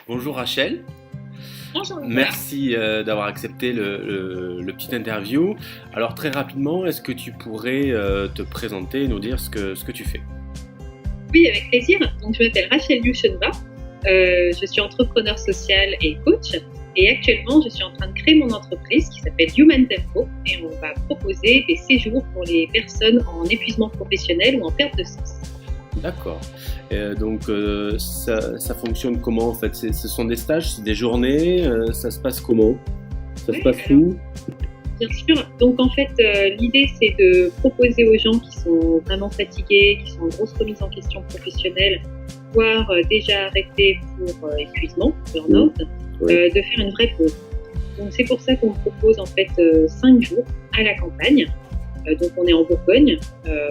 Bonjour Rachel, Bonjour Nicolas. merci d'avoir accepté le petit interview. Alors très rapidement, est-ce que tu pourrais te présenter et nous dire ce que tu fais? Oui, avec plaisir. Donc, je m'appelle Rachel Yushonba. Je suis entrepreneur social et coach. Et actuellement, je suis en train de créer mon entreprise qui s'appelle Human Tempo. Et on va proposer des séjours pour les personnes en épuisement professionnel ou en perte de sens. D'accord. Ça fonctionne comment en fait? Ce sont des stages, c'est des journées, ça se passe comment? Ça se Oui, passe alors, où? bien sûr. Donc, en fait, l'idée, c'est de proposer aux gens qui sont vraiment fatigués, qui sont en grosse remise en question professionnelle, voire déjà arrêtés pour épuisement, burn-out, Oui. de faire une vraie pause. Donc c'est pour ça qu'on propose en fait 5 jours à la campagne. Donc on est en Bourgogne,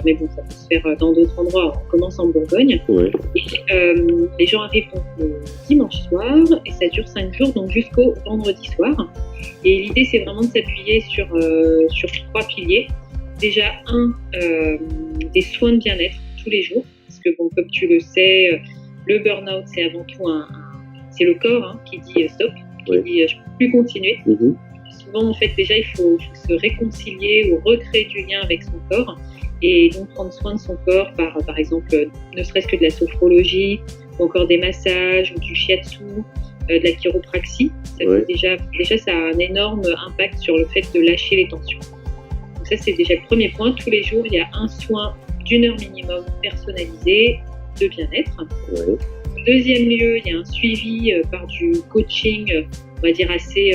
mais bon ça peut se faire dans d'autres endroits. On commence en Bourgogne. Oui. Et les gens arrivent donc le dimanche soir et ça dure 5 jours, donc jusqu'au vendredi soir. Et l'idée c'est vraiment de s'appuyer sur 3 piliers. Déjà des soins de bien-être tous les jours, parce que bon comme tu le sais, le burn-out c'est avant tout c'est le corps qui dit stop, qui dit je peux plus continuer. Souvent, en fait, déjà, il faut se réconcilier ou recréer du lien avec son corps et donc prendre soin de son corps par exemple, ne serait-ce que de la sophrologie ou encore des massages ou du shiatsu, de la chiropraxie. Déjà, ça a un énorme impact sur le fait de lâcher les tensions. Donc ça, c'est déjà le premier point. Tous les jours, il y a un soin d'1 heure minimum personnalisé de bien-être. Oui. En deuxième lieu, il y a un suivi par du coaching, on va dire assez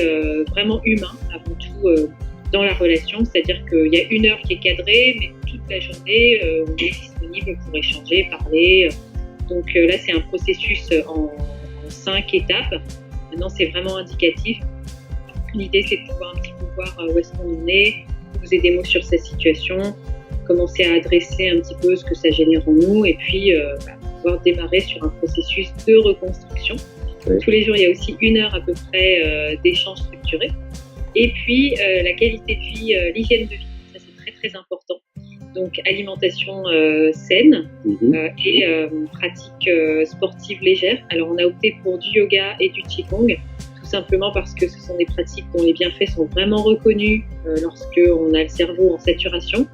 vraiment humain, avant tout dans la relation. C'est-à-dire qu'il y a 1 heure qui est cadrée, mais toute la journée, on est disponible pour échanger, parler. Donc là, c'est un processus en 5 étapes. Maintenant, c'est vraiment indicatif. L'idée, c'est de pouvoir un petit peu voir où est-ce qu'on en est, poser des mots sur sa situation, commencer à adresser un petit peu ce que ça génère en nous, et puis pouvoir démarrer sur un processus de reconstruction. Oui. Tous les jours, il y a aussi 1 heure à peu près d'échanges structurés. Et puis, la qualité de vie, l'hygiène de vie, ça c'est très très important. Donc, alimentation saine et pratiques sportives légères. Alors, on a opté pour du yoga et du qigong, tout simplement parce que ce sont des pratiques dont les bienfaits sont vraiment reconnus lorsque on a le cerveau en saturation,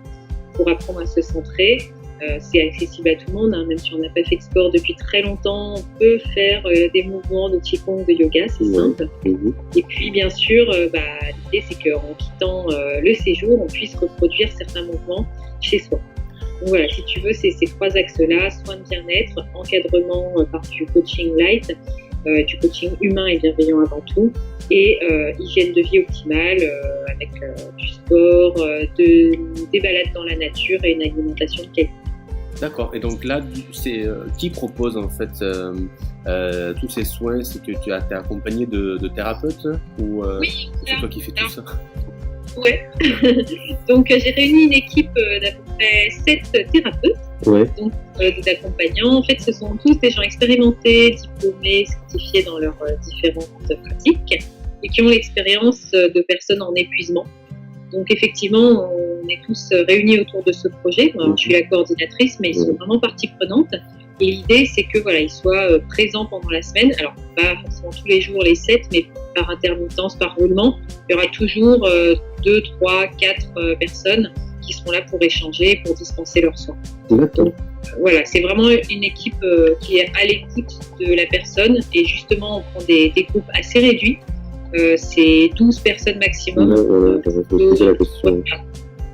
pour apprendre à se centrer. C'est accessible à tout le monde, même si on n'a pas fait de sport depuis très longtemps, on peut faire des mouvements de qigong, de yoga, c'est simple. Et puis bien sûr, l'idée c'est qu'en quittant le séjour, on puisse reproduire certains mouvements chez soi. Donc voilà, si tu veux, c'est ces 3 axes-là, soins de bien-être, encadrement par du coaching light, du coaching humain et bienveillant avant tout, et hygiène de vie optimale avec du sport, des balades dans la nature et une alimentation de qualité. D'accord. Et donc là, c'est qui propose en fait tous ces soins? C'est que tu es accompagné de thérapeutes ou oui, c'est toi qui fais tout ça? Ouais. Donc j'ai réuni une équipe d'à peu près 7 thérapeutes, donc des accompagnants. En fait, ce sont tous des gens expérimentés, diplômés, certifiés dans leurs différentes pratiques et qui ont l'expérience de personnes en épuisement. Donc effectivement, on est tous réunis autour de ce projet. Alors, je suis la coordinatrice, mais ils sont vraiment partie prenante. Et l'idée, c'est que voilà, ils soient présents pendant la semaine. Alors pas forcément tous les jours les 7, mais par intermittence, par roulement. Il y aura toujours 2, 3, 4 personnes qui seront là pour échanger, pour dispenser leurs soins. Donc voilà, c'est vraiment une équipe qui est à l'écoute de la personne. Et justement, on prend des groupes assez réduits. C'est 12 personnes maximum.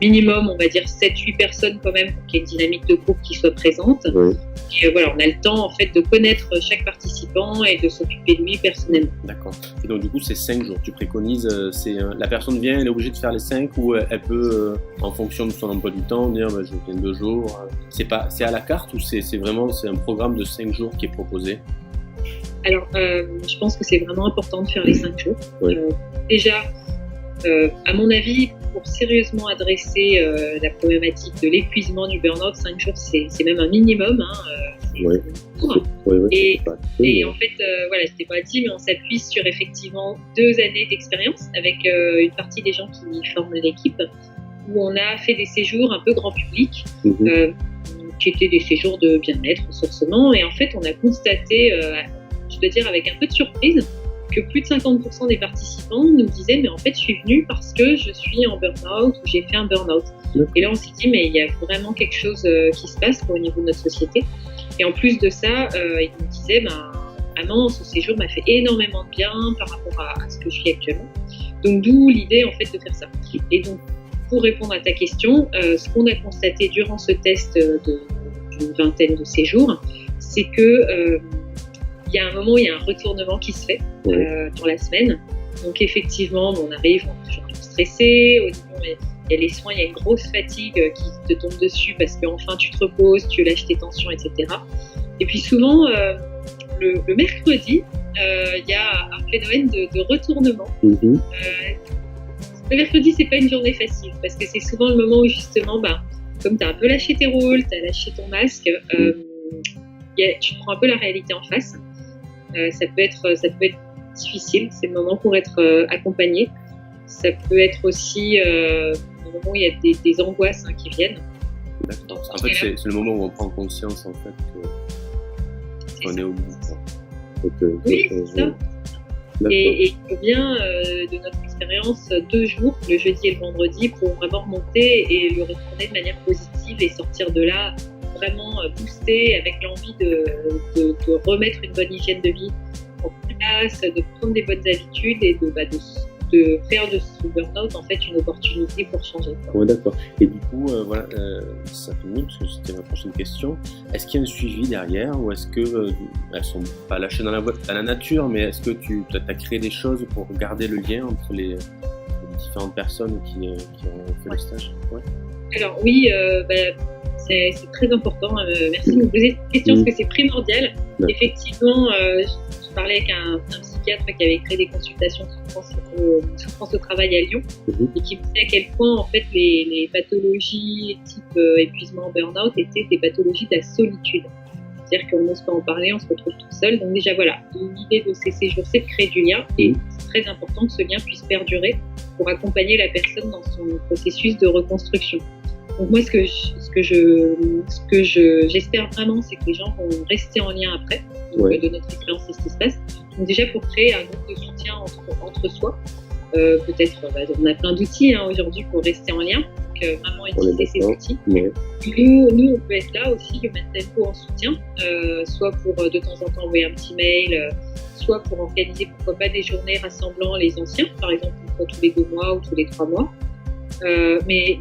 Minimum, on va dire 7-8 personnes quand même pour qu'il y ait une dynamique de groupe qui soit présente. Et voilà, on a le temps en fait de connaître chaque participant et de s'occuper de lui personnellement. D'accord. Et donc du coup, c'est 5 jours. Tu préconises, la personne vient, elle est obligée de faire les 5 ou elle peut, en fonction de son emploi du temps, dire je viens 2 jours. C'est à la carte ou c'est un programme de 5 jours qui est proposé? Alors, je pense que c'est vraiment important de faire les 5 jours. Déjà, à mon avis, pour sérieusement adresser la problématique de l'épuisement du burn-out, 5 jours, c'est même un minimum. Et en fait, voilà, je t'ai pas dit, mais on s'appuie sur effectivement 2 années d'expérience avec une partie des gens qui forment l'équipe, où on a fait des séjours un peu grand public, qui étaient des séjours de bien-être, ressourcement, et en fait, on a constaté je dois dire avec un peu de surprise, que plus de 50% des participants nous disaient mais en fait je suis venue parce que je suis en burn-out ou j'ai fait un burn-out. Et là on s'est dit mais il y a vraiment quelque chose qui se passe au niveau de notre société. Et en plus de ça, ils nous disaient vraiment ce séjour m'a fait énormément de bien par rapport à ce que je vis actuellement. Donc d'où l'idée en fait de faire ça. Et donc pour répondre à ta question, ce qu'on a constaté durant ce test d'une vingtaine de séjours, c'est que il y a un moment, il y a un retournement qui se fait dans la semaine. Donc effectivement, on arrive, on est toujours stressé. Au niveau, il y a les soins, il y a une grosse fatigue qui te tombe dessus parce qu'enfin tu te reposes, tu lâches tes tensions, etc. Et puis souvent, le mercredi, il y a un phénomène de retournement. Le mercredi, c'est pas une journée facile parce que c'est souvent le moment où justement, comme tu as un peu lâché tes rôles, tu as lâché ton masque, tu prends un peu la réalité en face. Ça peut être difficile, c'est le moment pour être accompagné. Ça peut être aussi le moment où il y a des angoisses qui viennent. D'accord. En fait, c'est le moment où on prend conscience en fait qu'on est au bout. Oui, c'est ça. Et il faut bien, de notre expérience, 2 jours, le jeudi et le vendredi, pour vraiment remonter et le retourner de manière positive et sortir de là vraiment boosté avec l'envie de remettre une bonne hygiène de vie en place, de prendre des bonnes habitudes et de faire de ce burn-out en fait une opportunité pour changer. Oui, d'accord. Et du coup, ça fait mieux parce que c'était ma prochaine question. Est-ce qu'il y a un suivi derrière ou est-ce que elles sont pas lâchées dans la nature, mais est-ce que tu as créé des choses pour garder le lien entre les différentes personnes qui ont fait le stage? Alors oui, c'est très important. Merci de me poser cette question parce que c'est primordial. Effectivement, je parlais avec un psychiatre qui avait créé des consultations souffrance au travail à Lyon et qui me disait à quel point en fait les pathologies type épuisement, burn-out étaient des pathologies de la solitude. C'est-à-dire qu'on n'ose pas en parler, on se retrouve tout seul. Donc déjà voilà, l'idée de ces séjours, c'est de créer du lien et c'est très important que ce lien puisse perdurer pour accompagner la personne dans son processus de reconstruction. Donc moi, ce que j'espère vraiment, c'est que les gens vont rester en lien après. Donc, de notre expérience, c'est ce qui se passe. Donc déjà pour créer un groupe de soutien entre soi. Peut-être, on a plein d'outils aujourd'hui pour rester en lien. Donc vraiment utiliser ces outils. Nous, on peut être là aussi, Human Tempo en soutien, soit pour de temps en temps envoyer un petit mail, soit pour organiser pourquoi pas des journées rassemblant les anciens, par exemple une fois tous les 2 mois ou tous les 3 mois. Mais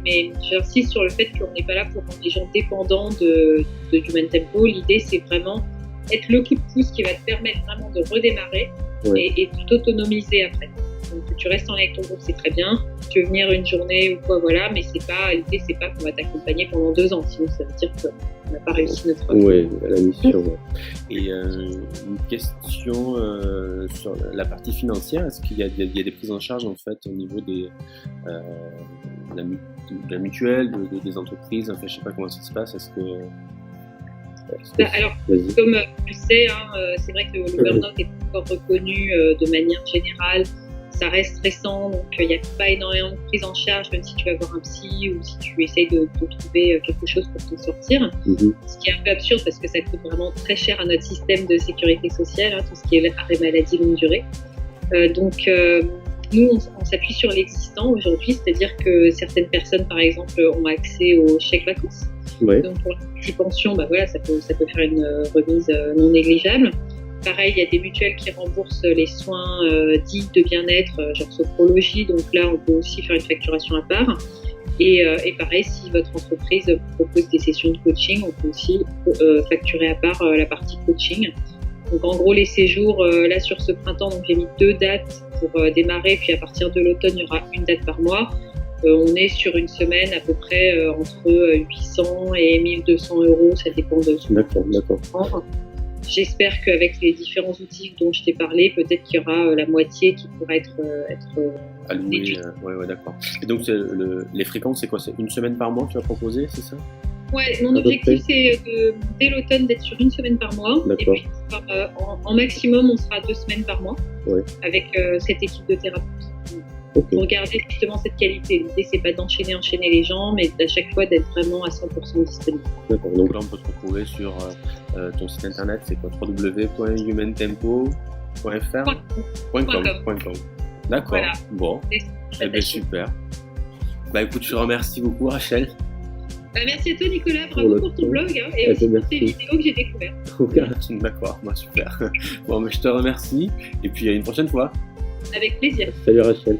j'insiste sur le fait qu'on n'est pas là pour rendre les gens dépendants de Human Tempo. L'idée, c'est vraiment être le coup de pouce qui va te permettre vraiment de redémarrer et de t'autonomiser après. Donc tu restes en lien avec ton groupe, c'est très bien. Tu veux venir une journée ou quoi, voilà, mais l'idée, c'est pas qu'on va t'accompagner pendant 2 ans, sinon ça veut dire qu'on n'a pas réussi notre rôle. Oui, la mission. Et une question sur la partie financière, est-ce qu'il y a des prises en charge en fait au niveau de la mutuelle, des entreprises, enfin je sais pas comment ça se passe, alors, comme tu le sais, c'est vrai que le burn-out est encore reconnu de manière générale. Ça reste récent, donc il n'y a pas énormément de prise en charge, même si tu vas voir un psy ou si tu essayes de trouver quelque chose pour t'en sortir. Ce qui est un peu absurde parce que ça coûte vraiment très cher à notre système de sécurité sociale, tout ce qui est arrêt maladie longue durée. Donc, nous, on s'appuie sur l'existant aujourd'hui, c'est-à-dire que certaines personnes, par exemple, ont accès aux chèques vacances. Donc pour la petite pension, ça peut faire une remise non négligeable. Pareil, il y a des mutuelles qui remboursent les soins dits de bien-être, genre sophrologie. Donc là, on peut aussi faire une facturation à part. Et pareil, si votre entreprise propose des sessions de coaching, on peut aussi facturer à part la partie coaching. Donc en gros, les séjours, là sur ce printemps, donc j'ai mis 2 dates pour démarrer. Puis à partir de l'automne, il y aura une date par mois. On est sur une semaine à peu près entre 800 et 1200 euros, ça dépend de ce qu'on prend. J'espère qu'avec les différents outils dont je t'ai parlé, peut-être qu'il y aura la moitié qui pourra être allouée. Ouais, d'accord. Et donc les fréquences, c'est quoi? C'est une semaine par mois que tu vas proposer, c'est ça? Ouais, mon objectif c'est dès l'automne d'être sur une semaine par mois. D'accord. Et puis en maximum, on sera 2 semaines par mois avec cette équipe de thérapeute. Okay. Pour garder justement cette qualité. L'idée, c'est pas d'enchaîner les gens, mais à chaque fois d'être vraiment à 100% disponible. D'accord. Donc là, on peut te retrouver sur ton site internet, c'est quoi? www.humantempo.fr.com. D'accord. Voilà. Bon. Super. Écoute, je te remercie beaucoup, Rachel. Merci à toi, Nicolas. Bravo pour ton blog et aussi pour tes vidéos que j'ai découvertes. D'accord, super. Bon, mais je te remercie et puis à une prochaine fois. Avec plaisir. Salut, Rachel.